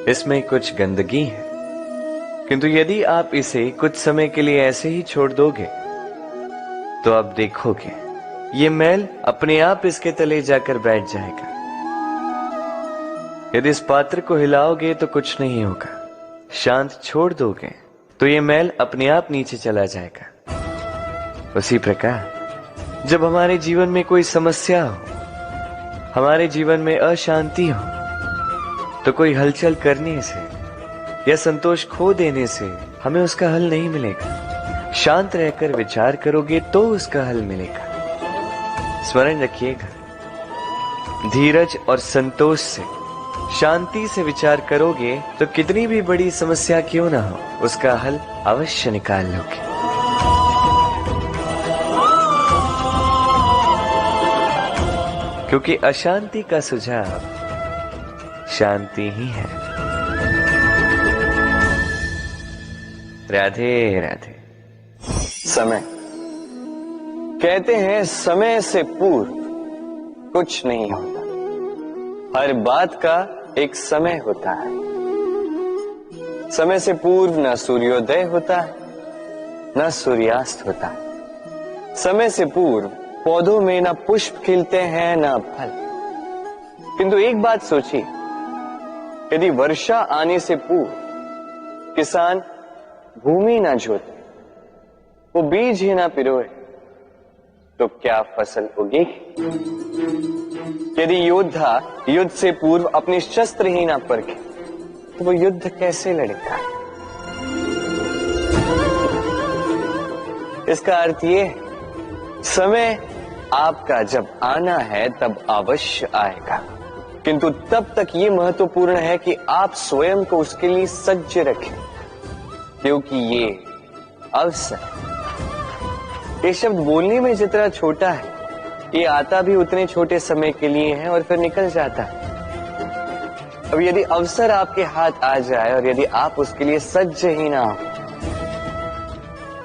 इसमें कुछ गंदगी है, किंतु यदि आप इसे कुछ समय के लिए ऐसे ही छोड़ दोगे तो आप देखोगे ये मैल अपने आप इसके तले जाकर बैठ जाएगा। यदि इस पात्र को हिलाओगे तो कुछ नहीं होगा, शांत छोड़ दोगे तो ये मैल अपने आप नीचे चला जाएगा। उसी प्रकार जब हमारे जीवन में कोई समस्या हो, हमारे जीवन में अशांति हो, तो कोई हलचल करने से या संतोष खो देने से हमें उसका हल नहीं मिलेगा। शांत रहकर विचार करोगे तो उसका हल मिलेगा। स्मरण रखिएगा, धीरज और संतोष से, शांति से विचार करोगे तो कितनी भी बड़ी समस्या क्यों ना हो, उसका हल अवश्य निकाल लोगे। क्योंकि अशांति का सुझाव शांति ही है। राधे राधे। समय, कहते हैं समय से पूर्व कुछ नहीं होता, हर बात का एक समय होता है। समय से पूर्व न सूर्योदय होता है न सूर्यास्त होता है। समय से पूर्व पौधों में न पुष्प खिलते हैं न फल। किंतु एक बात सोचिए, यदि वर्षा आने से पूर्व किसान भूमि ना जोते, वो बीज ही ना पिरोए, तो क्या फसल उगेगी? यदि योद्धा युद्ध से पूर्व अपने शस्त्र ही ना परखे, तो वो युद्ध कैसे लड़ेगा? इसका अर्थ ये है, समय आपका जब आना है तब अवश्य आएगा, किंतु तब तक ये महत्वपूर्ण है कि आप स्वयं को उसके लिए सज्ज रखें, क्योंकि ये अवसर, ये शब्द बोलने में जितना छोटा है, ये आता भी उतने छोटे समय के लिए है और फिर निकल जाता है। अब यदि अवसर आपके हाथ आ जाए और यदि आप उसके लिए सज्ज ही ना हो,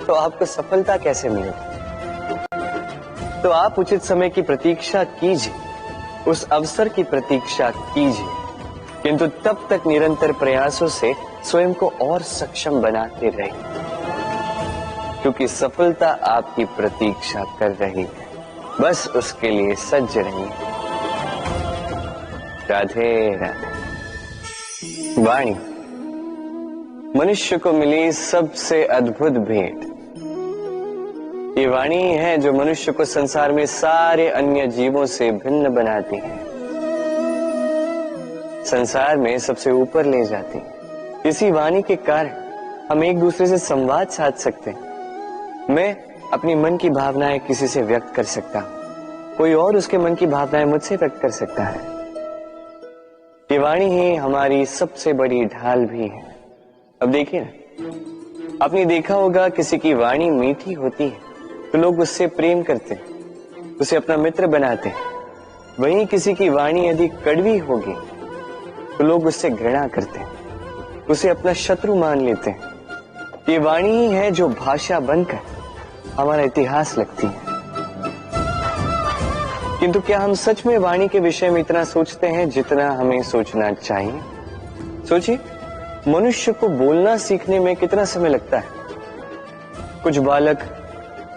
तो आपको सफलता कैसे मिलेगी? तो आप उचित समय की प्रतीक्षा कीजिए, उस अवसर की प्रतीक्षा कीजिए, किंतु तब तक निरंतर प्रयासों से स्वयं को और सक्षम बनाते रहिए, क्योंकि सफलता आपकी प्रतीक्षा कर रही है। बस उसके लिए सज्ज रहिए। राधे राधे। वाणी मनुष्य को मिली सबसे अद्भुत भेंट। ये वाणी है जो मनुष्य को संसार में सारे अन्य जीवों से भिन्न बनाती है, संसार में सबसे ऊपर ले जाती है। इसी वाणी के कारण हम एक दूसरे से संवाद साध सकते हैं। मैं अपनी मन की भावनाएं किसी से व्यक्त कर सकता हूं, कोई और उसके मन की भावनाएं मुझसे व्यक्त कर सकता है। ये वाणी ही हमारी सबसे बड़ी ढाल भी है। अब देखिए ना, आपने देखा होगा किसी की वाणी मीठी होती है तो लोग उससे प्रेम करते हैं, उसे अपना मित्र बनाते हैं। वहीं किसी की वाणी यदि कड़वी होगी तो लोग उससे घृणा करते हैं, उसे अपना शत्रु मान लेते हैं। ये वाणी ही है जो भाषा बनकर हमारा इतिहास लगती है। किंतु क्या हम सच में वाणी के विषय में इतना सोचते हैं जितना हमें सोचना चाहिए? सोचिए, मनुष्य को बोलना सीखने में कितना समय लगता है? कुछ बालक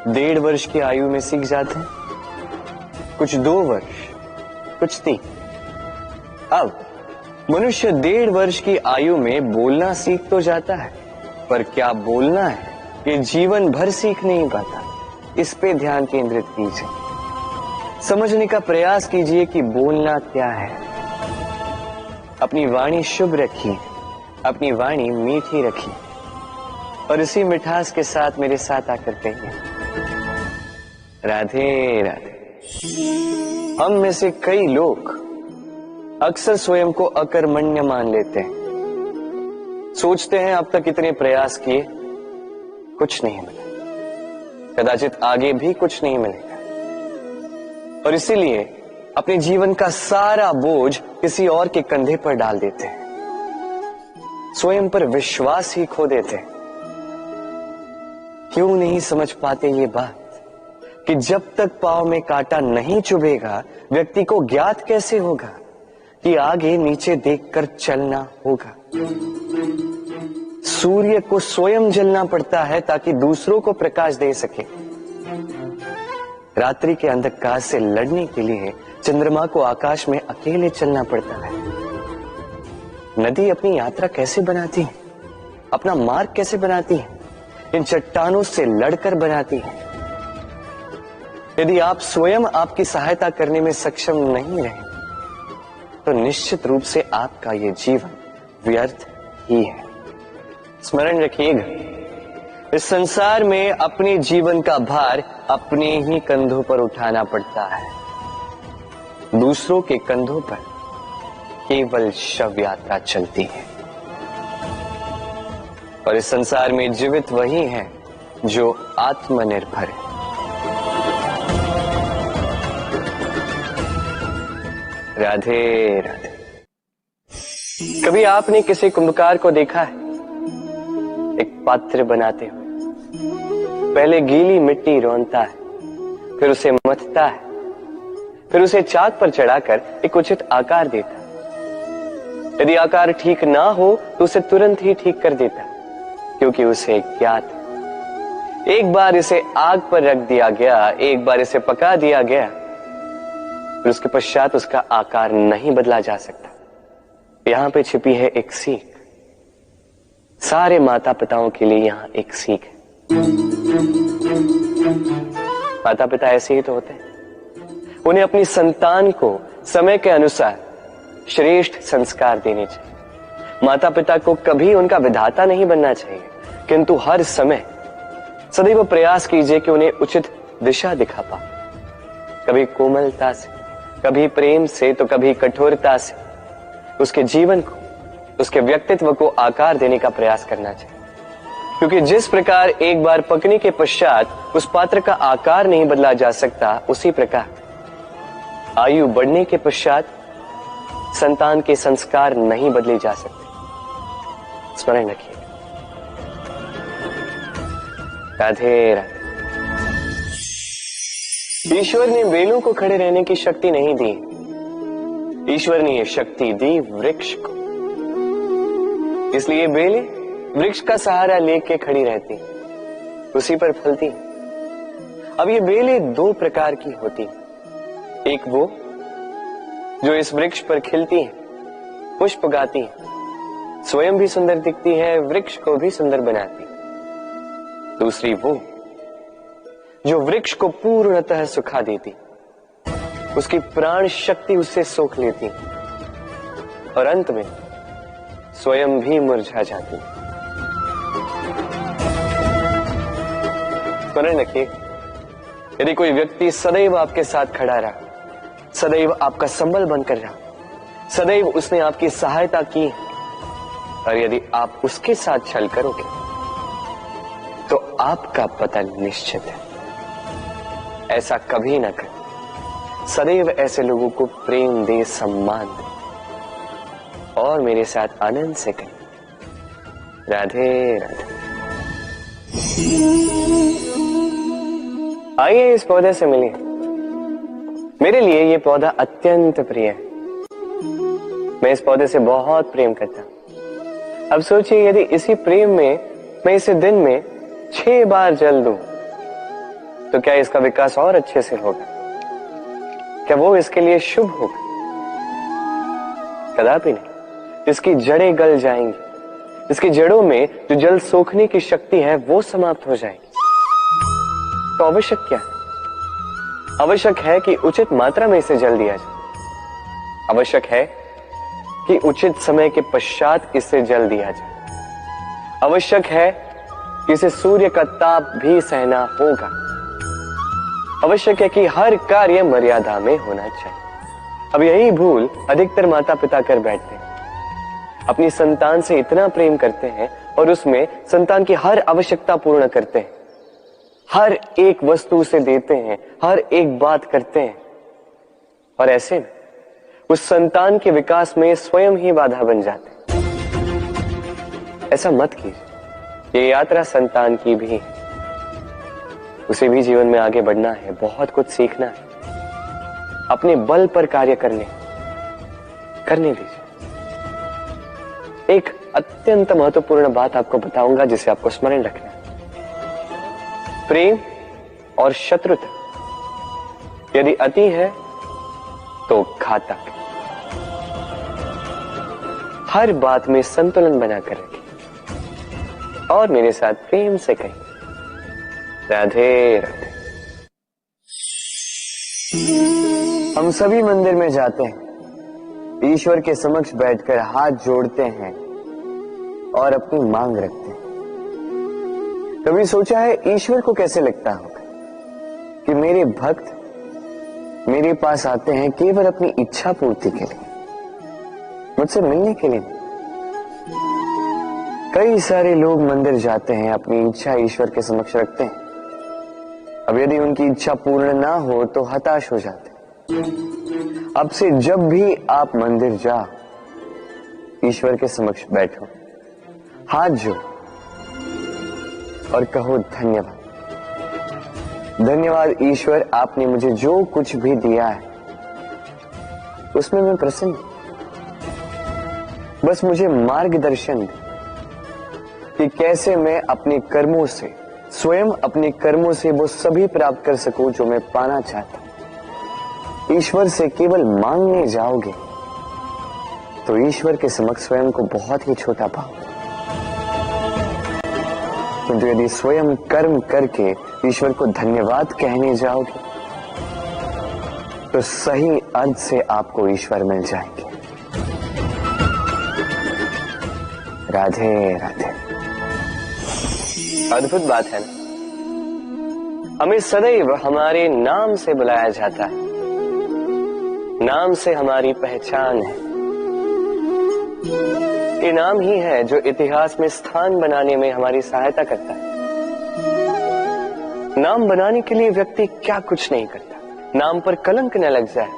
1.5 वर्ष की आयु में सीख जाते हैं, कुछ 2 वर्ष, कुछ 3। अब मनुष्य 1.5 वर्ष की आयु में बोलना सीख तो जाता है, पर क्या बोलना है ये जीवन भर सीख नहीं पाता। इस पे ध्यान केंद्रित कीजिए, समझने का प्रयास कीजिए कि बोलना क्या है। अपनी वाणी शुभ रखिए, अपनी वाणी मीठी रखिए, और इसी मिठास के साथ मेरे साथ आकर कहिए, राधे राधे। हम में से कई लोग अक्सर स्वयं को अकर्मण्य मान लेते हैं, सोचते हैं अब तक इतने प्रयास किए, कुछ नहीं मिला, कदाचित आगे भी कुछ नहीं मिलेगा, और इसीलिए अपने जीवन का सारा बोझ किसी और के कंधे पर डाल देते हैं, स्वयं पर विश्वास ही खो देते हैं। क्यों नहीं समझ पाते ये बात कि जब तक पांव में कांटा नहीं चुभेगा व्यक्ति को ज्ञात कैसे होगा कि आगे नीचे देखकर चलना होगा। सूर्य को स्वयं जलना पड़ता है ताकि दूसरों को प्रकाश दे सके। रात्रि के अंधकार से लड़ने के लिए चंद्रमा को आकाश में अकेले चलना पड़ता है। नदी अपनी यात्रा कैसे बनाती है, अपना मार्ग कैसे बनाती है? इन चट्टानों से लड़कर बनाती है। यदि आप स्वयं आपकी सहायता करने में सक्षम नहीं रहे तो निश्चित रूप से आपका यह जीवन व्यर्थ ही है। स्मरण रखिएगा, इस संसार में अपने जीवन का भार अपने ही कंधों पर उठाना पड़ता है। दूसरों के कंधों पर केवल शव यात्रा चलती है। और इस संसार में जीवित वही है जो आत्मनिर्भर है। राधे राधे। कभी आपने किसी कुंभकार को देखा है एक पात्र बनाते हुए? पहले गीली मिट्टी रौंदता है, फिर उसे मथता है, फिर उसे चाक पर चढ़ाकर एक उचित आकार देता है। यदि आकार ठीक ना हो तो उसे तुरंत ही ठीक कर देता है, क्योंकि उसे ज्ञात है एक बार इसे आग पर रख दिया गया, एक बार इसे पका दिया गया, फिर उसके पश्चात उसका आकार नहीं बदला जा सकता। यहां पे छिपी है एक सीख। सारे माता पिताओं के लिए यहां एक सीख है। माता पिता ऐसे ही तो होते हैं। उन्हें अपनी संतान को समय के अनुसार श्रेष्ठ संस्कार देने चाहिए। माता पिता को कभी उनका विधाता नहीं बनना चाहिए, किंतु हर समय सदैव प्रयास कीजिए कि उन्हें उचित दिशा दिखा पाओ। कभी कोमलता से, कभी प्रेम से, तो कभी कठोरता से उसके जीवन को, उसके व्यक्तित्व को आकार देने का प्रयास करना चाहिए। क्योंकि जिस प्रकार एक बार पकने के पश्चात उस पात्र का आकार नहीं बदला जा सकता, उसी प्रकार आयु बढ़ने के पश्चात संतान के संस्कार नहीं बदले जा सकते। स्मरण रखिए। राधे राधे। ईश्वर ने बेलों को खड़े रहने की शक्ति नहीं दी, ईश्वर ने यह शक्ति दी वृक्ष को। इसलिए बेलें वृक्ष का सहारा लेके खड़ी रहती, उसी पर फलती। अब ये बेलें दो प्रकार की होती, एक वो जो इस वृक्ष पर खिलती है, पुष्प गाती है, स्वयं भी सुंदर दिखती है, वृक्ष को भी सुंदर बनाती। दूसरी वो जो वृक्ष को पूर्णतः सुखा देती, उसकी प्राण शक्ति उससे सोख लेती और अंत में स्वयं भी मुरझा जाती। स्मरण रखिए, यदि कोई व्यक्ति सदैव आपके साथ खड़ा रहा, सदैव आपका संबल बनकर रहा, सदैव उसने आपकी सहायता की, और यदि आप उसके साथ छल करोगे तो आपका पतन निश्चित है। ऐसा कभी ना करें। सदैव ऐसे लोगों को प्रेम दे, सम्मान दे और मेरे साथ आनंद से कहें राधे राधे। आइए इस पौधे से मिलिए। मेरे लिए ये पौधा अत्यंत प्रिय है। मैं इस पौधे से बहुत प्रेम करता हूं। अब सोचिए, यदि इसी प्रेम में मैं इसे दिन में 6 बार जल दूं तो क्या इसका विकास और अच्छे से होगा? क्या वो इसके लिए शुभ होगा? कदापि नहीं। इसकी जड़ें गल जाएंगी, इसकी जड़ों में जो जल सोखने की शक्ति है वो समाप्त हो जाएगी। तो आवश्यक क्या है? आवश्यक है कि उचित मात्रा में इसे जल दिया जाए। आवश्यक है कि उचित समय के पश्चात इसे जल दिया जाए। आवश्यक है कि इसे सूर्य का ताप भी सहना होगा। आवश्यक है कि हर कार्य मर्यादा में होना चाहिए। अब यही भूल अधिकतर माता पिता कर बैठते हैं। अपनी संतान से इतना प्रेम करते हैं और उसमें संतान की हर आवश्यकता पूर्ण करते हैं, हर एक वस्तु उसे देते हैं, हर एक बात करते हैं, और ऐसे में उस संतान के विकास में स्वयं ही बाधा बन जाते हैं। ऐसा मत कीजिए। ये यात्रा संतान की भी है। उसे भी जीवन में आगे बढ़ना है, बहुत कुछ सीखना है, अपने बल पर कार्य करने। करने दीजिए। एक अत्यंत महत्वपूर्ण बात आपको बताऊंगा जिसे आपको स्मरण रखना है। प्रेम और शत्रुता यदि अति है तो घातक। हर बात में संतुलन बनाकर रखें और मेरे साथ प्रेम से कहें, राधे राधे। हम सभी मंदिर में जाते हैं, ईश्वर के समक्ष बैठकर हाथ जोड़ते हैं और अपनी मांग रखते हैं। कभी सोचा है ईश्वर को कैसे लगता होगा कि मेरे भक्त मेरे पास आते हैं केवल अपनी इच्छा पूर्ति के लिए, मुझसे मिलने के लिए नहीं। कई सारे लोग मंदिर जाते हैं, अपनी इच्छा ईश्वर के समक्ष रखते हैं। अब यदि उनकी इच्छा पूर्ण ना हो तो हताश हो जाते हैं। अब से जब भी आप मंदिर जाओ, ईश्वर के समक्ष बैठो, हाथ जोड़ो और कहो धन्यवाद। धन्यवाद ईश्वर, आपने मुझे जो कुछ भी दिया है उसमें मैं प्रसन्न हूं। बस मुझे मार्गदर्शन दे कि कैसे मैं अपने कर्मों से, स्वयं अपने कर्मों से वो सभी प्राप्त कर सकूं जो मैं पाना चाहता हूं। ईश्वर से केवल मांगने जाओगे तो ईश्वर के समक्ष स्वयं को बहुत ही छोटा पाओगे, किंतु यदि स्वयं कर्म करके ईश्वर को धन्यवाद कहने जाओगे तो सही अर्थ से आपको ईश्वर मिल जाएंगे। राधे राधे। अद्भुत बात है ना, हमें सदैव हमारे नाम से बुलाया जाता है। नाम से हमारी पहचान है। ये नाम ही है जो इतिहास में स्थान बनाने में हमारी सहायता करता है। नाम बनाने के लिए व्यक्ति क्या कुछ नहीं करता, नाम पर कलंक न लग जाए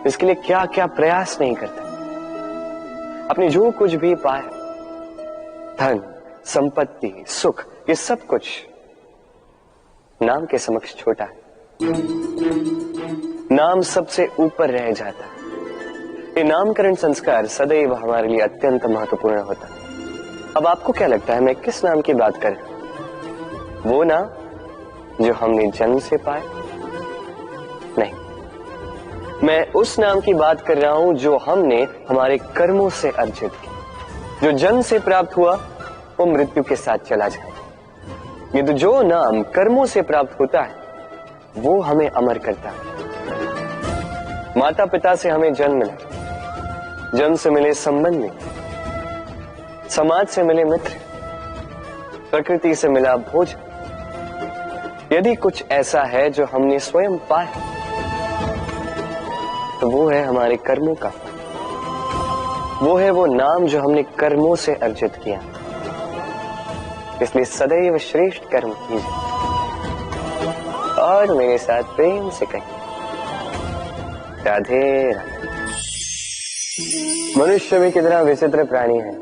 इसके लिए क्या क्या प्रयास नहीं करता। अपने जो कुछ भी पाया, धन, संपत्ति, सुख, ये सब कुछ नाम के समक्ष छोटा है। नाम सबसे ऊपर रह जाता है। ये नामकरण संस्कार सदैव हमारे लिए अत्यंत महत्वपूर्ण होता है। अब आपको क्या लगता है मैं किस नाम की बात कर रहा हूं? वो नाम जो हमने जन्म से पाया? नहीं, मैं उस नाम की बात कर रहा हूं जो हमने हमारे कर्मों से अर्जित किया। जो जन्म से प्राप्त हुआ वो मृत्यु के साथ चला जाए। ये तो जो नाम कर्मों से प्राप्त होता है वो हमें अमर करता है। माता पिता से हमें जन्म मिला, जन्म से मिले संबंधी, समाज से मिले मित्र, प्रकृति से मिला भोजन। यदि कुछ ऐसा है जो हमने स्वयं पाया तो वो है हमारे कर्मों का फल। वो है वो नाम जो हमने कर्मों से अर्जित किया। इसलिए सदैव श्रेष्ठ कर्म कीजिए और मेरे साथ प्रेम से कहिए, राधे राधे। मनुष्य भी कितना विचित्र प्राणी है,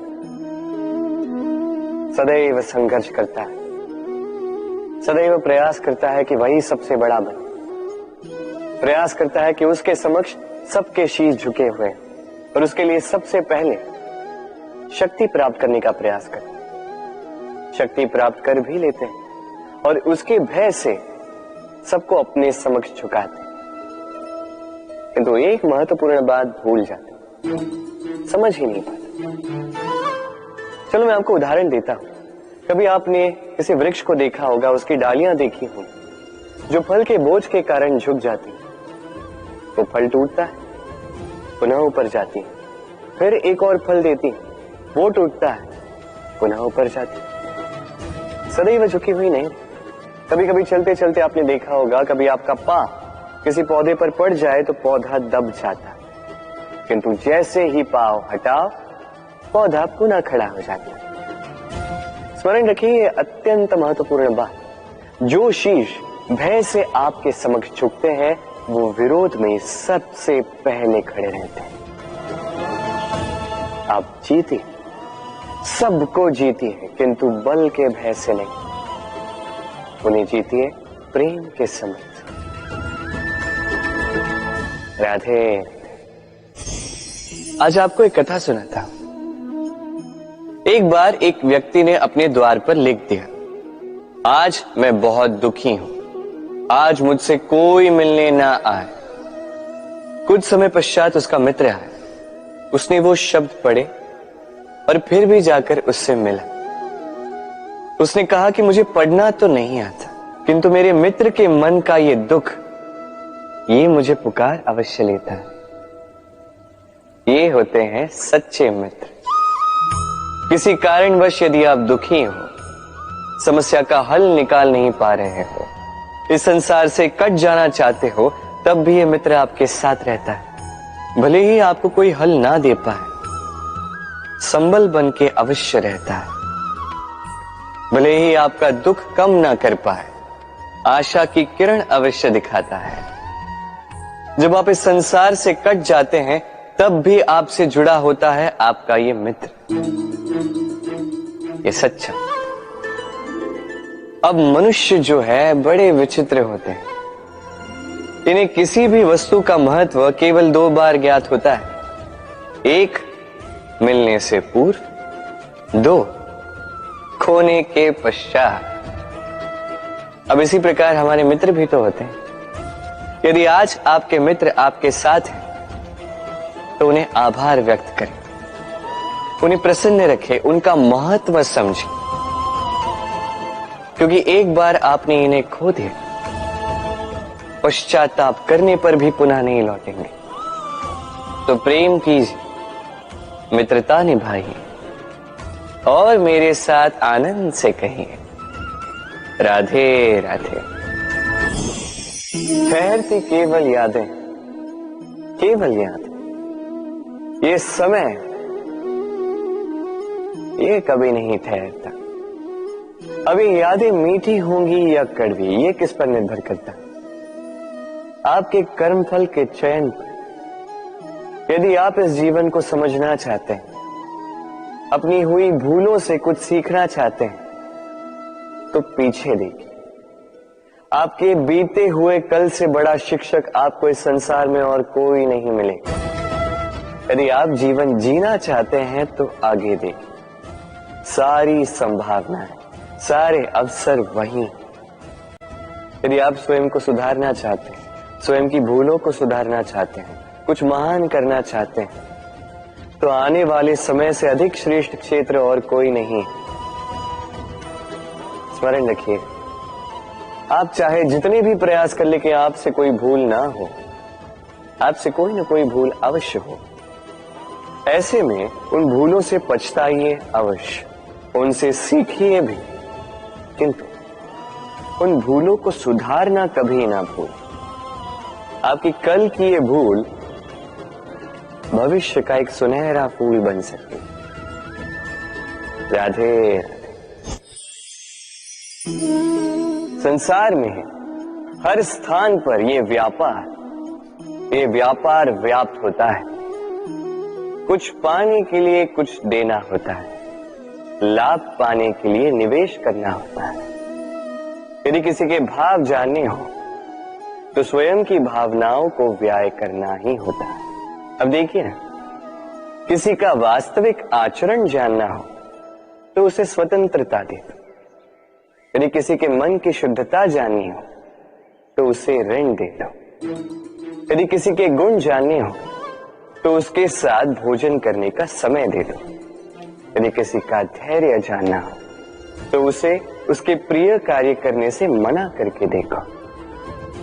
सदैव संघर्ष करता है, सदैव प्रयास करता है कि वही सबसे बड़ा बने, प्रयास करता है कि उसके समक्ष सबके शीश झुके हुए हैं और उसके लिए सबसे पहले शक्ति प्राप्त करने का प्रयास करता है। शक्ति प्राप्त कर भी लेते हैं और उसके भय से सबको अपने समक्ष झुकाते हैं, किंतु एक महत्वपूर्ण बात भूल जाते, समझ ही नहीं पाते। चलो मैं आपको उदाहरण देता हूं। कभी आपने किसी वृक्ष को देखा होगा, उसकी डालियां देखी होंगी जो फल के बोझ के कारण झुक जाती, वो फल टूटता है, पुनः ऊपर जाती है, फिर एक और फल देती, वो टूटता है, पुनः ऊपर जाती, सदैव झुकी हुई नहीं। कभी कभी चलते चलते आपने देखा होगा, कभी आपका पांव किसी पौधे पर पड़ जाए तो पौधा दब जाता, किंतु जैसे ही पांव हटाओ पौधा पुनः खड़ा हो जाता। स्मरण रखिए ये अत्यंत महत्वपूर्ण बात। जो शीश भय से आपके समक्ष झुकते हैं वो विरोध में सबसे पहले खड़े रहते हैं। आप जीते, सबको जीतिए, किंतु बल के भय से नहीं, उन्हें जीतिए प्रेम के समक्ष। राधे। आज आपको एक कथा सुनाता हूं। एक बार एक व्यक्ति ने अपने द्वार पर लिख दिया, आज मैं बहुत दुखी हूं, आज मुझसे कोई मिलने ना आए। कुछ समय पश्चात उसका मित्र आया, उसने वो शब्द पढ़े और फिर भी जाकर उससे मिला। उसने कहा कि मुझे पढ़ना तो नहीं आता, किंतु मेरे मित्र के मन का ये दुख, ये मुझे पुकार अवश्य लेता है। ये होते हैं सच्चे मित्र। किसी कारणवश यदि आप दुखी हो, समस्या का हल निकाल नहीं पा रहे हो, इस संसार से कट जाना चाहते हो, तब भी ये मित्र आपके साथ रहता है। भले ही आपको कोई हल ना दे पाए, संबल बन के अवश्य रहता है। भले ही आपका दुख कम ना कर पाए, आशा की किरण अवश्य दिखाता है। जब आप इस संसार से कट जाते हैं, तब भी आपसे जुड़ा होता है आपका ये मित्र, ये सच्चा। अब मनुष्य जो है बड़े विचित्र होते हैं। इन्हें किसी भी वस्तु का महत्व केवल 2 बार ज्ञात होता है। 1 मिलने से पूर्व, 2 खोने के पश्चात। अब इसी प्रकार हमारे मित्र भी तो होते हैं। यदि आज आपके मित्र आपके साथ हैं, तो उन्हें आभार व्यक्त करें, उन्हें प्रसन्न रखें, उनका महत्व समझें, क्योंकि एक बार आपने इन्हें खो दिया, पश्चाताप करने पर भी पुनः नहीं लौटेंगे। तो प्रेम कीजिए, मित्रता निभाइए और मेरे साथ आनंद से कहिए, राधे राधे। ठहरती केवल यादें, केवल यादें। ये समय, ये कभी नहीं ठहरता। अभी यादें मीठी होंगी या कड़वी, ये किस पर निर्भर करता है? आपके कर्मफल के चयन पर। यदि आप इस जीवन को समझना चाहते हैं, अपनी हुई भूलों से कुछ सीखना चाहते हैं, तो पीछे देखिए। आपके बीते हुए कल से बड़ा शिक्षक आपको इस संसार में और कोई नहीं मिलेगा। यदि आप जीवन जीना चाहते हैं, तो आगे देखिए। सारी संभावनाएं, सारे अवसर वहीं। यदि आप स्वयं को सुधारना चाहते हैं, स्वयं की भूलों को सुधारना चाहते हैं, कुछ महान करना चाहते हैं, तो आने वाले समय से अधिक श्रेष्ठ क्षेत्र और कोई नहीं। स्मरण रखिए, आप चाहे जितने भी प्रयास कर ले कि आपसे कोई भूल ना हो, आपसे कोई ना कोई भूल अवश्य हो। ऐसे में उन भूलों से पछताइए अवश्य, उनसे सीखिए भी, किंतु उन भूलों को सुधारना कभी ना भूलें। आपकी कल की ये भूल भविष्य का एक सुनहरा फूल बन सकती है। राधे राधे। संसार में हर स्थान पर ये व्यापार व्याप्त होता है। कुछ पाने के लिए कुछ देना होता है, लाभ पाने के लिए निवेश करना होता है। यदि किसी के भाव जानने हो, तो स्वयं की भावनाओं को व्याय करना ही होता है। अब देखिए ना, किसी का वास्तविक आचरण जानना हो, तो उसे स्वतंत्रता दे दो। यदि किसी के मन की शुद्धता जाननी हो, तो उसे ऋण दे दो। यदि किसी के गुण जानने हो, तो उसके साथ भोजन करने का समय दे दो। यदि किसी का धैर्य जानना हो, तो उसे उसके प्रिय कार्य करने से मना करके देखो।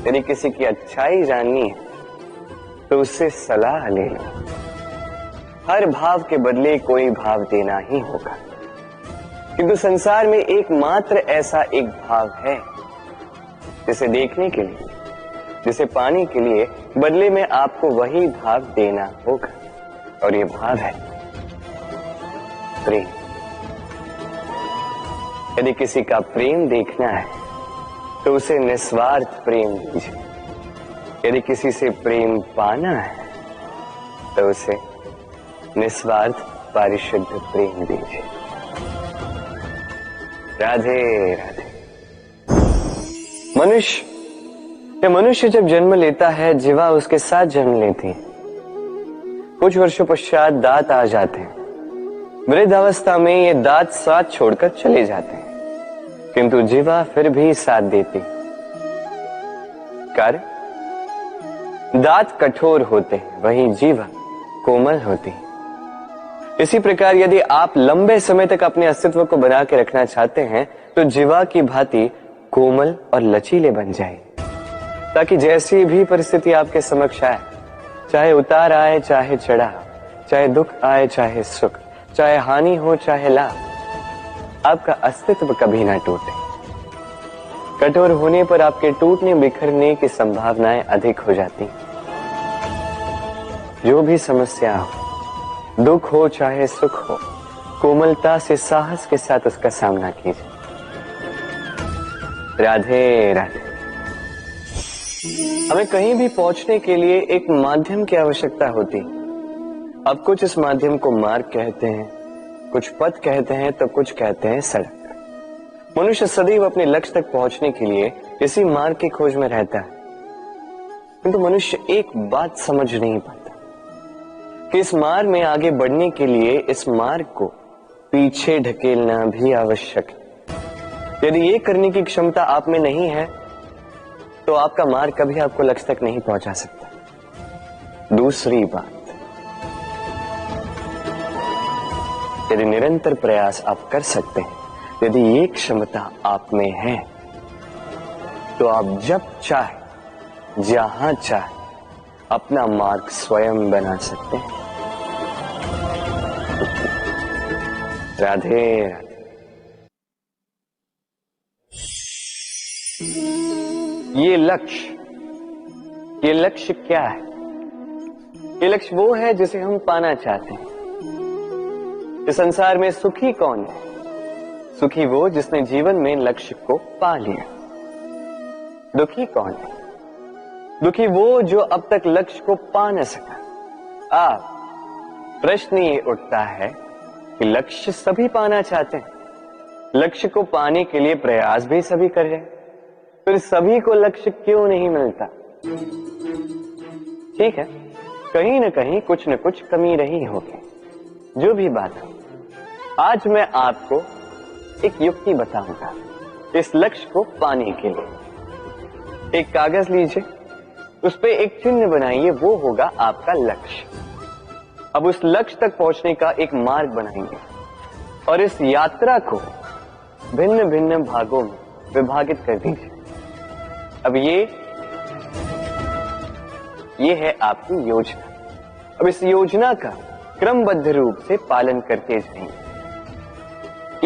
यदि किसी की अच्छाई जाननी है, तो उससे सलाह ले लो। हर भाव के बदले कोई भाव देना ही होगा, किंतु संसार में एकमात्र ऐसा एक भाव है, जिसे देखने के लिए, जिसे पाने के लिए बदले में आपको वही भाव देना होगा, और ये भाव है प्रेम। यदि किसी का प्रेम देखना है, तो उसे निस्वार्थ प्रेम दीजिए। यदि किसी से प्रेम पाना है, तो उसे निस्वार्थ पारिशुद्ध प्रेम दीजिए। राधे राधे। मनुष्य जब जन्म लेता है, जीवा उसके साथ जन्म लेती है। कुछ वर्षों पश्चात दांत आ जाते हैं। वृद्ध अवस्था में ये दांत साथ छोड़कर चले जाते हैं, किंतु जीवा फिर भी साथ देती। कार्य, दांत कठोर होते हैं, वहीं जीवा कोमल होती है। इसी प्रकार यदि आप लंबे समय तक अपने अस्तित्व को बना के रखना चाहते हैं तो जीवा की भांति कोमल और लचीले बन जाए, ताकि जैसी भी परिस्थिति आपके समक्ष आए, चाहे उतार आए चाहे चढ़ाव, चाहे दुख आए चाहे सुख, चाहे हानि हो चाहे लाभ, आपका अस्तित्व कभी ना टूटे। कठोर होने पर आपके टूटने बिखरने की संभावनाएं अधिक हो जाती। जो भी समस्या हो, दुख हो चाहे सुख हो, कोमलता से साहस के साथ उसका सामना कीजिए। राधे राधे। हमें कहीं भी पहुंचने के लिए एक माध्यम की आवश्यकता होती। अब कुछ इस माध्यम को मार्ग कहते हैं, कुछ पथ कहते हैं, तो कुछ कहते हैं सड़क। मनुष्य सदैव अपने लक्ष्य तक पहुंचने के लिए इसी मार्ग की खोज में रहता है, किंतु मनुष्य एक बात समझ नहीं पाता कि इस मार्ग में आगे बढ़ने के लिए इस मार्ग को पीछे ढकेलना भी आवश्यक है। यदि ये करने की क्षमता आप में नहीं है तो आपका मार्ग कभी आपको लक्ष्य तक नहीं पहुंचा सकता। दूसरी बात, यदि निरंतर प्रयास आप कर सकते हैं, यदि ये क्षमता आप में है, तो आप जब चाहे जहां चाहे अपना मार्ग स्वयं बना सकते हैं। राधे राधे। ये लक्ष्य क्या है? ये लक्ष्य वो है जिसे हम पाना चाहते हैं। इस संसार में सुखी कौन है? सुखी वो जिसने जीवन में लक्ष्य को पा लिया। दुखी कौन है? दुखी वो जो अब तक लक्ष्य को पा न सका। प्रश्न ये उठता है कि लक्ष्य सभी पाना चाहते हैं, लक्ष्य को पाने के लिए प्रयास भी सभी कर रहे हैं, फिर सभी को लक्ष्य क्यों नहीं मिलता? ठीक है, कहीं न कहीं कुछ न कुछ कमी रही होगी। जो भी बात हो, आज मैं आपको एक युक्ति बताऊंगा इस लक्ष्य को पाने के लिए। एक कागज लीजिए, उस पे एक चिन्ह बनाइए, वो होगा आपका लक्ष्य। अब उस लक्ष्य तक पहुंचने का एक मार्ग बनाएंगे और इस यात्रा को भिन्न भिन्न भागों में विभाजित कर दीजिए। अब ये है आपकी योजना। अब इस योजना का क्रमबद्ध रूप से पालन करते जाएंगे,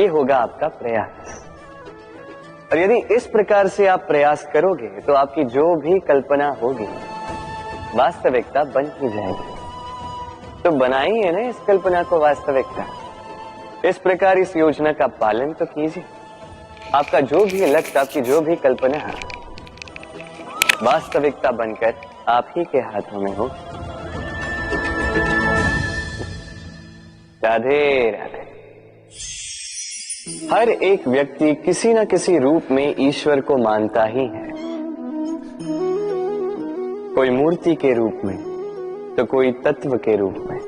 ये होगा आपका प्रयास। और यदि इस प्रकार से आप प्रयास करोगे तो आपकी जो भी कल्पना होगी वास्तविकता बन ही जाएगी। तो बनाइए ना इस कल्पना को वास्तविकता। इस प्रकार इस योजना का पालन तो कीजिए। आपका जो भी लक्ष्य, आपकी जो भी कल्पना है, वास्तविकता बनकर आप ही के हाथों में हो। राधे राधे। हर एक व्यक्ति किसी न किसी रूप में ईश्वर को मानता ही है। कोई मूर्ति के रूप में, तो कोई तत्व के रूप में,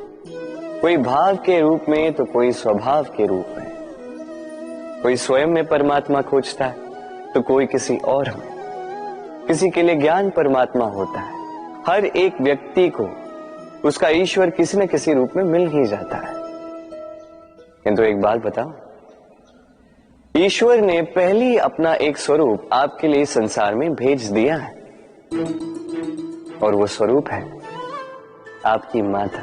कोई भाव के रूप में, तो कोई स्वभाव के रूप में। कोई स्वयं में परमात्मा खोजता है तो कोई किसी और में। किसी के लिए ज्ञान परमात्मा होता है। हर एक व्यक्ति को उसका ईश्वर किसी न किसी रूप में मिल ही जाता है। किंतु एक बात बताओ, ईश्वर ने पहली अपना एक स्वरूप आपके लिए संसार में भेज दिया है, और वो स्वरूप है आपकी माता,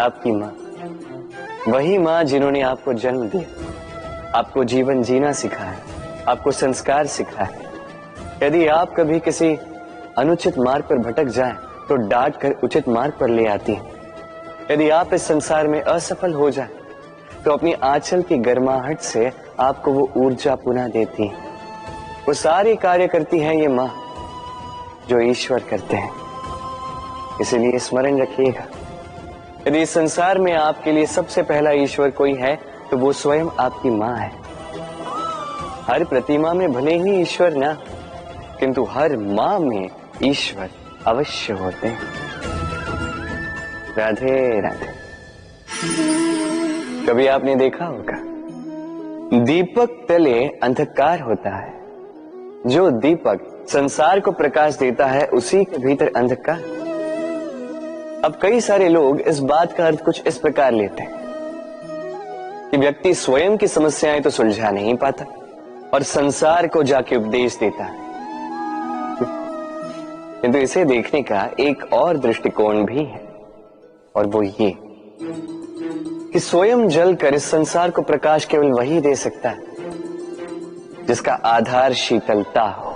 आपकी मां। वही मां जिन्होंने आपको जन्म दिया, आपको जीवन जीना सिखाया, आपको संस्कार सिखाया। यदि आप कभी किसी अनुचित मार्ग पर भटक जाएं तो डांट कर उचित मार्ग पर ले आती है। यदि आप इस संसार में असफल हो जाएं तो अपनी आंचल की गर्माहट से आपको वो ऊर्जा पुनः देती है। वो सारे कार्य करती है ये मां जो ईश्वर करते हैं। इसीलिए स्मरण रखिएगा, यदि इस संसार में आपके लिए सबसे पहला ईश्वर कोई है तो वो स्वयं आपकी मां है। हर प्रतिमा में भले ही ईश्वर ना, किंतु हर मां में ईश्वर अवश्य होते हैं। राधे राधे। कभी आपने देखा होगा दीपक तले अंधकार होता है, जो दीपक संसार को प्रकाश देता है उसी के भीतर अंधकार। अब कई सारे लोग इस बात का अर्थ कुछ इस प्रकार लेते हैं कि व्यक्ति स्वयं की समस्याएं तो सुलझा नहीं पाता और संसार को जाके उपदेश देता है, किंतु इसे देखने का एक और दृष्टिकोण भी है, और वो ये कि स्वयं जलकर इस संसार को प्रकाश केवल वही दे सकता है जिसका आधार शीतलता हो।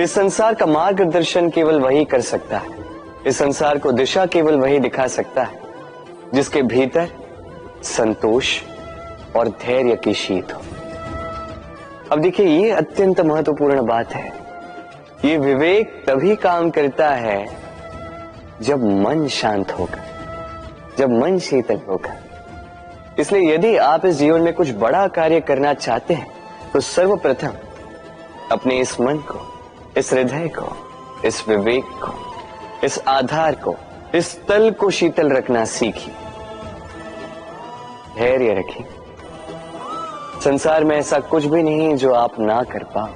इस संसार का मार्गदर्शन केवल वही कर सकता है, इस संसार को दिशा केवल वही दिखा सकता है जिसके भीतर संतोष और धैर्य की शीत हो। अब देखिए, ये अत्यंत महत्वपूर्ण बात है। ये विवेक तभी काम करता है जब मन शांत होगा, जब मन शीतल होगा। इसलिए यदि आप इस जीवन में कुछ बड़ा कार्य करना चाहते हैं तो सर्वप्रथम अपने इस मन को, इस हृदय को, इस विवेक को, इस आधार को, इस तल को शीतल रखना सीखिए, धैर्य रखिए। संसार में ऐसा कुछ भी नहीं जो आप ना कर पाओ।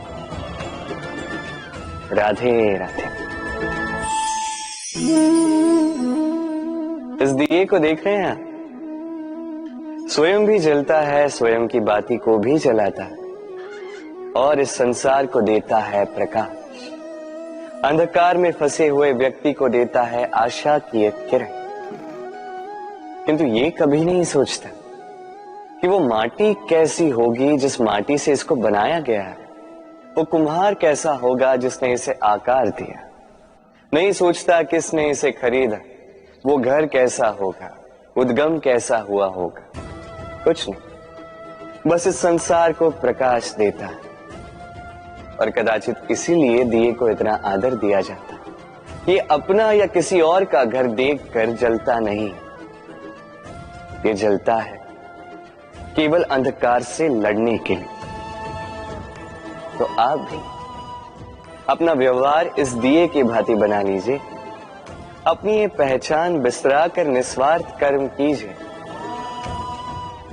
राधे राधे। इस दिए को देख रहे हैं, स्वयं भी जलता है, स्वयं की बाती को भी जलाता है और इस संसार को देता है प्रकाश। अंधकार में फंसे हुए व्यक्ति को देता है आशा की एक किरण। किंतु ये कभी नहीं सोचता कि वो माटी कैसी होगी जिस माटी से इसको बनाया गया है, वो कुम्हार कैसा होगा जिसने इसे आकार दिया। नहीं सोचता किसने इसे खरीदा, वो घर कैसा होगा, उद्गम कैसा हुआ होगा, कुछ नहीं। बस इस संसार को प्रकाश देता है और कदाचित इसीलिए दिए को इतना आदर दिया जाता है। ये अपना या किसी और का घर देखकर जलता नहीं, ये जलता है केवल अंधकार से लड़ने के लिए। तो आप भी अपना व्यवहार इस दिए की भांति बना लीजिए, अपनी ये पहचान बिसरा कर निस्वार्थ कर्म कीजिए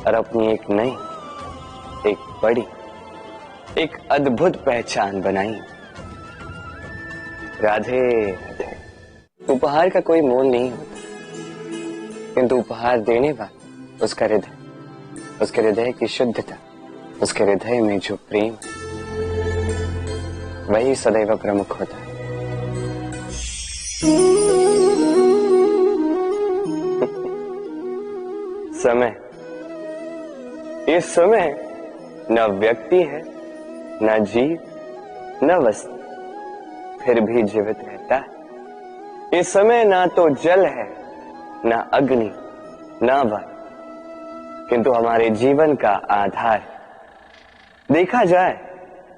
और अपनी एक नई, एक बड़ी, एक अद्भुत पहचान बनाई। राधे राधे। उपहार का कोई मोल नहीं होता, किंतु उपहार देने वाला उसका हृदय, उसके हृदय की शुद्धता, उसके हृदय में जो प्रेम, वही सदैव प्रमुख होता है। समय, ये समय न व्यक्ति है, न जीव, न वस्तु, फिर भी जीवित रहता है। ये समय ना तो जल है, ना अग्नि, ना वायु, किंतु हमारे जीवन का आधार है। देखा जाए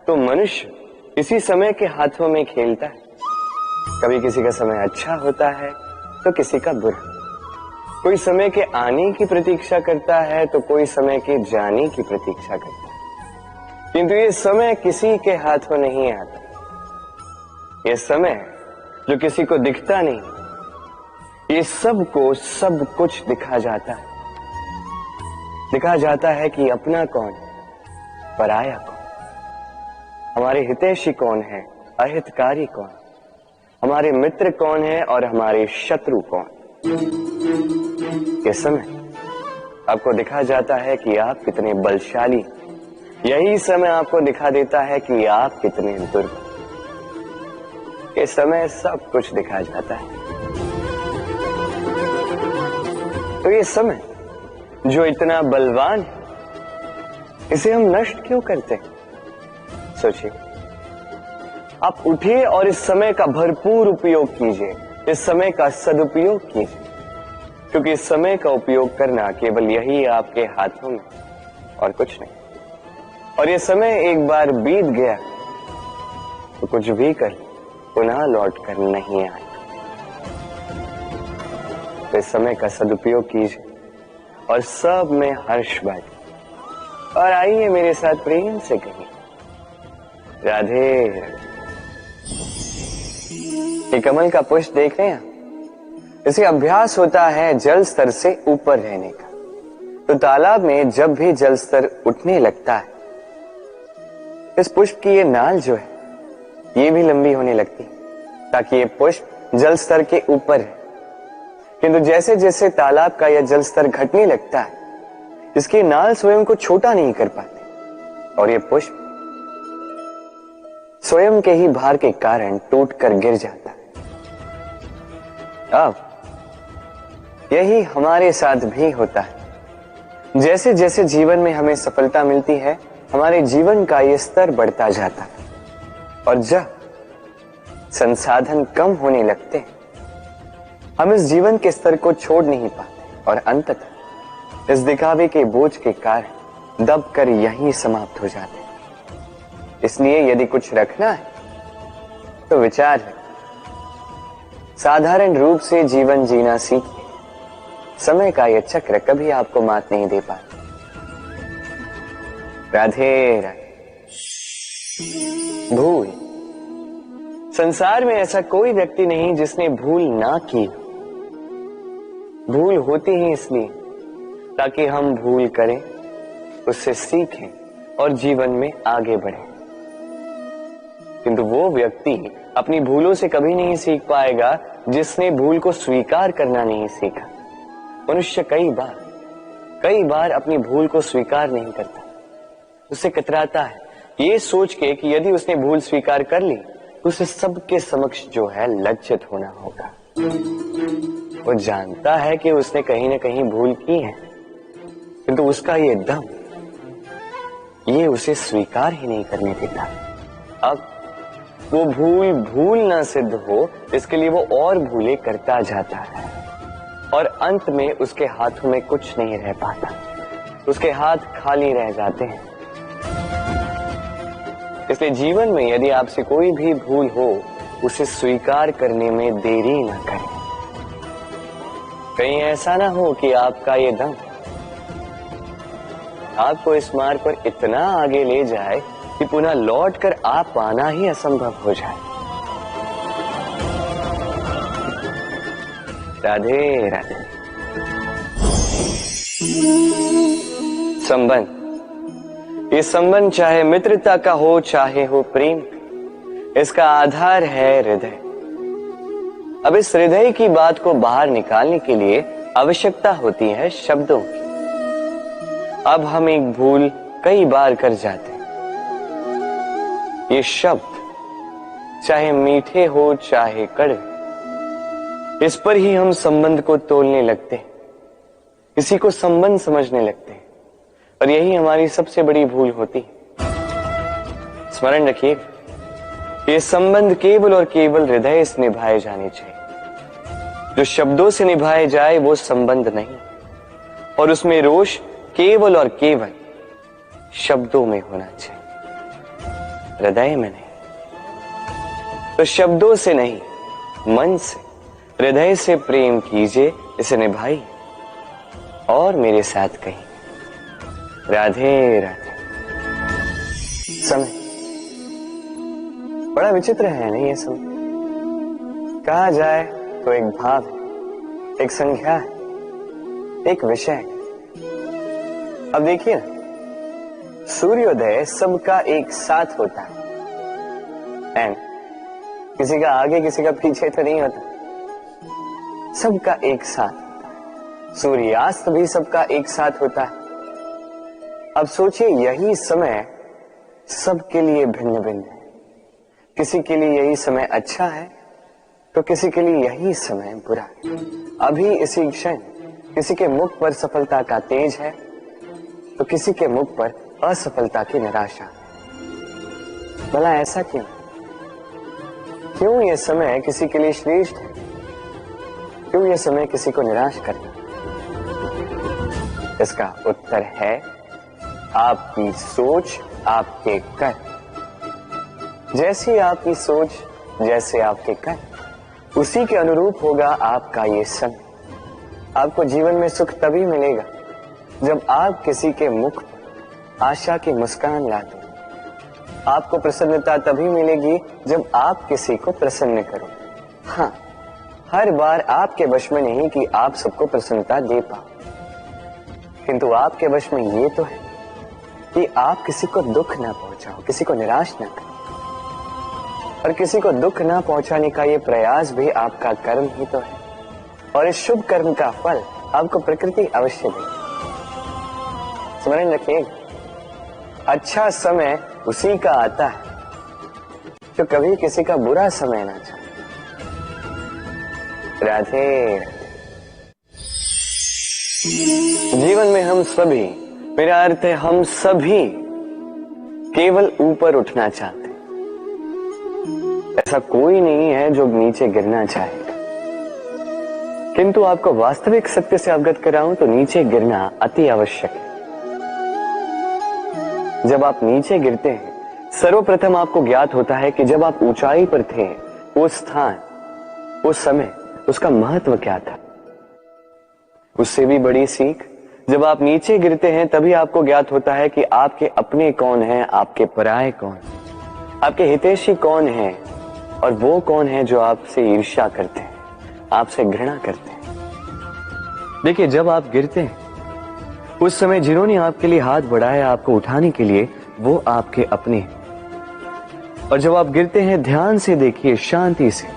तो मनुष्य इसी समय के हाथों में खेलता है। कभी किसी का समय अच्छा होता है तो किसी का बुरा। कोई समय के आने की प्रतीक्षा करता है तो कोई समय के जाने की प्रतीक्षा करता है, किंतु ये समय किसी के हाथों नहीं आता। ये समय जो किसी को दिखता नहीं, ये सबको सब कुछ दिखा जाता है। दिखा जाता है कि अपना कौन, पराया कौन, हमारे हितैषी कौन है, अहितकारी कौन, हमारे मित्र कौन है और हमारे शत्रु कौन। ये समय आपको दिखा जाता है कि आप कितने बलशाली, यही समय आपको दिखा देता है कि आप कितने दुर्बल। ये समय सब कुछ दिखा जाता है। तो ये समय जो इतना बलवान है, इसे हम नष्ट क्यों करते हैं? सोचिए, आप उठिए और इस समय का भरपूर उपयोग कीजिए, इस समय का सदुपयोग कीजिए, क्योंकि इस समय का उपयोग करना केवल यही आपके हाथों में, और कुछ नहीं। और ये समय एक बार बीत गया तो कुछ भी कर पुनः लौट कर नहीं आएगा। तो इस समय का सदुपयोग कीजिए और सब में हर्ष बांटिए। और आइए मेरे साथ प्रेम से कहिए, राधे राधे। ये कमल का पुष्प देख रहे हैं, इसे अभ्यास होता है जल स्तर से ऊपर रहने का। तो तालाब में जब भी जल स्तर उठने लगता है, इस पुष्प की ये नाल जो है ये भी लंबी होने लगती है ताकि ये पुष्प जल स्तर के ऊपर है। किंतु जैसे जैसे तालाब का यह जल स्तर घटने लगता है, इसकी नाल स्वयं को छोटा नहीं कर पाती और ये पुष्प स्वयं के ही भार के कारण टूटकर गिर जाता है। अब यही हमारे साथ भी होता है। जैसे जैसे जीवन में हमें सफलता मिलती है, हमारे जीवन का ये स्तर बढ़ता जाता है और जब संसाधन कम होने लगते हैं, हम इस जीवन के स्तर को छोड़ नहीं पाते और अंततः इस दिखावे के बोझ के कारण दबकर यहीं समाप्त हो जाते हैं। इसलिए यदि कुछ रखना है तो विचार है, साधारण रूप से जीवन जीना सीखिए। समय का यह चक्र कभी आपको मात नहीं दे पाता। राधे राधे। भूल। संसार में ऐसा कोई व्यक्ति नहीं जिसने भूल ना की। भूल होती ही इसलिए ताकि हम भूल करें, उससे सीखें और जीवन में आगे बढ़ें। किंतु वो व्यक्ति अपनी भूलों से कभी नहीं सीख पाएगा जिसने भूल को स्वीकार करना नहीं सीखा। मनुष्य कई बार अपनी भूल को स्वीकार नहीं करता, उससे कतराता है ये सोच के कि यदि उसने भूल स्वीकार कर ली तो उसे सबके समक्ष जो है लज्जित होना होगा। वो जानता है कि उसने कहीं ना कहीं भूल की है, किंतु उसका ये दम ये उसे स्वीकार ही नहीं करने देता। अब वो भूल ना सिद्ध हो, इसके लिए वो और भूलें करता जाता है और अंत में उसके हाथों में कुछ नहीं रह पाता, उसके हाथ खाली रह जाते हैं। इसलिए जीवन में यदि आपसे कोई भी भूल हो, उसे स्वीकार करने में देरी ना करें। कहीं ऐसा ना हो कि आपका ये दम आपको इस मार्ग पर इतना आगे ले जाए कि पुनः लौटकर आप पाना ही असंभव हो जाए। राधे राधे। संबंध। ये संबंध चाहे मित्रता का हो चाहे हो प्रेम, इसका आधार है हृदय। अब इस हृदय की बात को बाहर निकालने के लिए आवश्यकता होती है शब्दों की। अब हम एक भूल कई बार कर जाते हैं। ये शब्द चाहे मीठे हो चाहे कड़वे, इस पर ही हम संबंध को तोलने लगते हैं, किसी को संबंध समझने लगते हैं और यही हमारी सबसे बड़ी भूल होती है। स्मरण रखिए, ये संबंध केवल और केवल हृदय से निभाए जाने चाहिए। जो शब्दों से निभाए जाए वो संबंध नहीं, और उसमें रोष केवल और केवल शब्दों में होना चाहिए, हृदय में नहीं। तो शब्दों से नहीं, मन से, हृदय से प्रेम कीजिए, इसे निभाइए और मेरे साथ कहिए राधे राधे। समय बड़ा विचित्र है नहीं ये समय। कहा जाए तो एक भाव है, एक संख्या है, एक विषय है। अब देखिए ना, सूर्योदय सबका एक साथ होता है एंड किसी का आगे किसी का पीछे तो नहीं होता, सबका एक साथ। सूर्यास्त भी सबका एक साथ होता है। अब सोचिए, यही समय सबके लिए भिन्न भिन्न है। किसी के लिए यही समय अच्छा है तो किसी के लिए यही समय बुरा है। अभी इसी क्षण किसी के मुख पर सफलता का तेज है तो किसी के मुख पर असफलता की निराशा। भला ऐसा क्यों? क्यों यह समय किसी के लिए श्रेष्ठ है, क्यों यह समय किसी को निराश करता? इसका उत्तर है आपकी सोच, आपके कर्म। जैसी आपकी सोच, जैसे आपके कर्म, उसी के अनुरूप होगा आपका ये समय। आपको जीवन में सुख तभी मिलेगा जब आप किसी के मुख पर आशा की मुस्कान ला दो। आपको प्रसन्नता तभी मिलेगी जब आप किसी को प्रसन्न करो। हाँ, हर बार आपके वश में नहीं कि आप सबको प्रसन्नता दे पाओ, किंतु आपके वश में ये तो है कि आप किसी को दुख ना पहुंचाओ, किसी को निराश ना करो। और किसी को दुख ना पहुंचाने का ये प्रयास भी आपका कर्म ही तो है, और इस शुभ कर्म का फल आपको प्रकृति अवश्य देगी। स्मरण रखिए, अच्छा समय उसी का आता है जो कभी किसी का बुरा समय ना चाहे। राधे। जीवन में हम सभी, मेरा अर्थ है हम सभी, केवल ऊपर उठना चाहते हैं। ऐसा कोई नहीं है जो नीचे गिरना चाहे, किंतु आपको वास्तविक सत्य से अवगत कराऊं तो नीचे गिरना अति आवश्यक है। जब आप नीचे गिरते हैं, सर्वप्रथम आपको ज्ञात होता है कि जब आप ऊंचाई पर थे, वो स्थान, उस समय, उसका महत्व क्या था। उससे भी बड़ी सीख, जब आप नीचे गिरते हैं तभी आपको ज्ञात होता है कि आपके अपने कौन हैं, आपके पराये कौन, आपके हितैषी कौन हैं, और वो कौन है जो आपसे ईर्ष्या करते हैं, आपसे घृणा करते हैं। देखिए, जब आप गिरते हैं उस समय जिन्होंने आपके लिए हाथ बढ़ाया आपको उठाने के लिए, वो आपके अपने हैं। और जब आप गिरते हैं, ध्यान से देखिए, शांति से,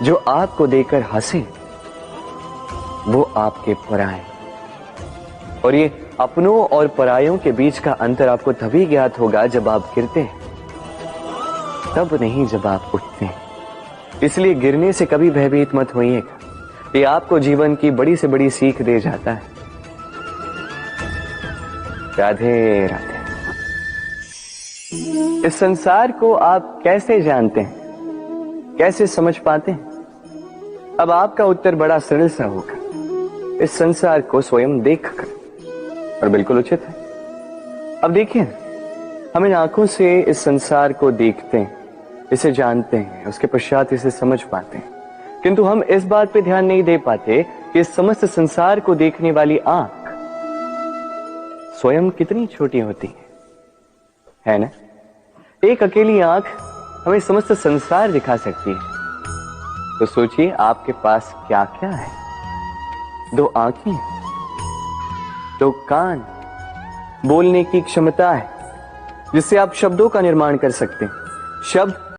जो आपको देकर हंसे वो आपके पराये। और ये अपनों और परायों के बीच का अंतर आपको तभी ज्ञात होगा जब आप गिरते हैं, तब नहीं जब आप उठते हैं। इसलिए गिरने से कभी भयभीत मत होइएगा, ये आपको जीवन की बड़ी से बड़ी सीख दे जाता है। राधे राधे। इस संसार को आप कैसे जानते हैं, कैसे समझ पाते हैं? अब आपका उत्तर बड़ा सरल सा होगा, इस संसार को स्वयं देखकर, और बिल्कुल उचित है। अब देखिए, हम इन आंखों से इस संसार को देखते हैं, इसे जानते हैं, उसके पश्चात इसे समझ पाते हैं, किंतु हम इस बात पे ध्यान नहीं दे पाते कि इस समस्त संसार को देखने वाली आंख स्वयं कितनी छोटी होती है ना? एक अकेली आंख हमें समस्त संसार दिखा सकती है। तो सोचिए आपके पास क्या क्या है। 2 आंखें, 2 कान, बोलने की क्षमता है जिससे आप शब्दों का निर्माण कर सकते हैं। शब्द